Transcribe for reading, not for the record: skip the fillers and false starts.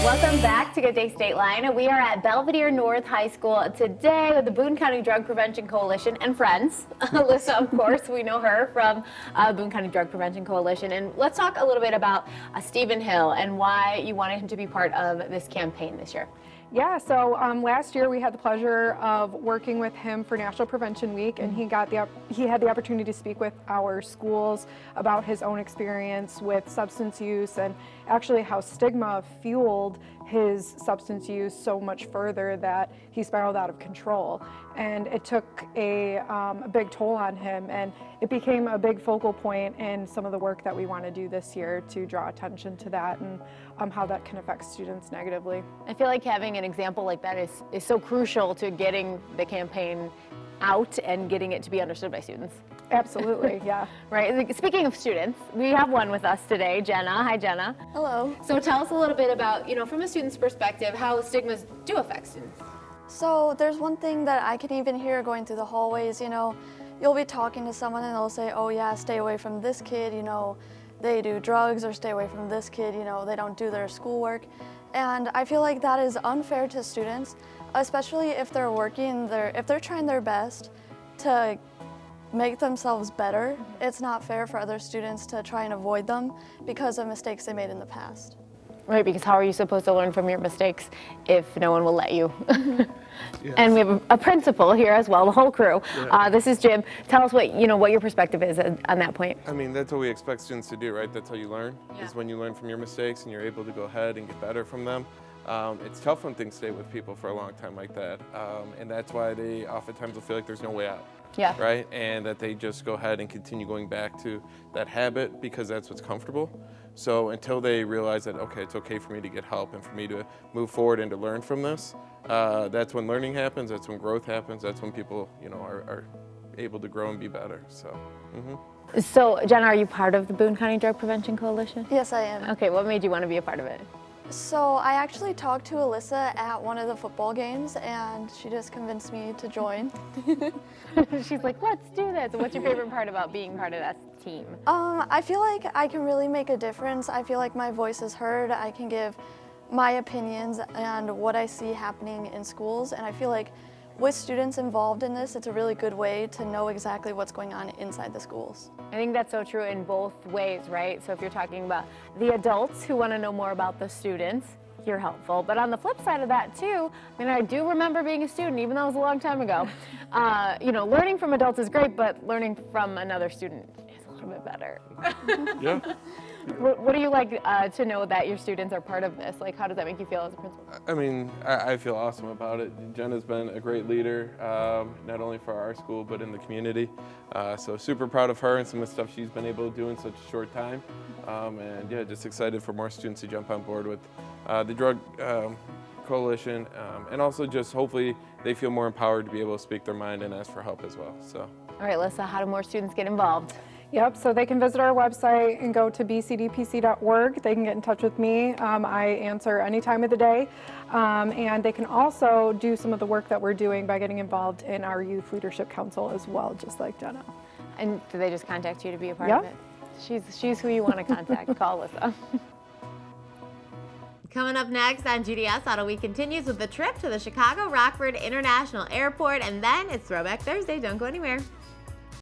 Welcome back to Good Day State Line. We are at Belvedere North High School today with the Boone County Drug Prevention Coalition and friends. Alyssa, of course, we know her from Boone County Drug Prevention Coalition. And let's talk a little bit about Stephen Hill and why you wanted him to be part of this campaign this year. Yeah, so last year we had the pleasure of working with him for National Prevention Week, and he had the opportunity to speak with our schools about his own experience with substance use and actually how stigma fueled his substance use so much further that he spiraled out of control. And it took a big toll on him, and it became a big focal point in some of the work that we want to do this year to draw attention to that and how that can affect students negatively. I feel like having an example like that is so crucial to getting the campaign out and getting it to be understood by students. Absolutely, yeah. Right. Speaking of students, we have one with us today, Jenna. Hi, Jenna. Hello. So tell us a little bit about, from a student's perspective, how stigmas do affect students. So there's one thing that I can even hear going through the hallways, you'll be talking to someone and they'll say, oh yeah, stay away from this kid, they do drugs, or stay away from this kid, they don't do their schoolwork. And I feel like that is unfair to students, especially if they're if they're trying their best to make themselves better. It's not fair for other students to try and avoid them because of mistakes they made in the past. Right, because how are you supposed to learn from your mistakes if no one will let you? Yes. And we have a principal here as well, the whole crew. Yeah. This is Jim. Tell us what your perspective is on that point. I mean, that's what we expect students to do, right? That's how you learn, is when you learn from your mistakes and you're able to go ahead and get better from them. It's tough when things stay with people for a long time like that. And that's why they oftentimes will feel like there's no way out. Yeah. Right? And that they just go ahead and continue going back to that habit because that's what's comfortable. So until they realize that, okay, it's okay for me to get help and for me to move forward and to learn from this, that's when learning happens, that's when growth happens, that's when people, are able to grow and be better. So, So, Jenna, are you part of the Boone County Drug Prevention Coalition? Yes, I am. Okay, what made you want to be a part of it? So I actually talked to Alyssa at one of the football games and she just convinced me to join. She's like, let's do this. What's your favorite part about being part of that team? I feel like I can really make a difference. I feel like my voice is heard. I can give my opinions and what I see happening in schools, and I feel like with students involved in this, it's a really good way to know exactly what's going on inside the schools. I think that's so true in both ways, right? So if you're talking about the adults who want to know more about the students, you're helpful. But on the flip side of that too, I do remember being a student, even though it was a long time ago. Learning from adults is great, but learning from another student is a little bit better. yeah. What do you like to know that your students are part of this? Like, how does that make you feel as a principal? I mean, I feel awesome about it. Jenna's been a great leader, not only for our school, but in the community. So super proud of her and some of the stuff she's been able to do in such a short time. And yeah, just excited for more students to jump on board with the Drug Coalition. And also just hopefully they feel more empowered to be able to speak their mind and ask for help as well. So. All right, Alyssa, how do more students get involved? Yep, so they can visit our website and go to bcdpc.org. They can get in touch with me. I answer any time of the day. And they can also do some of the work that we're doing by getting involved in our Youth Leadership Council as well, just like Jenna. And do they just contact you to be a part of it? She's who you want to contact. Call Alyssa. Coming up next on GDS Auto Week continues with the trip to the Chicago Rockford International Airport, and then it's Throwback Thursday. Don't go anywhere.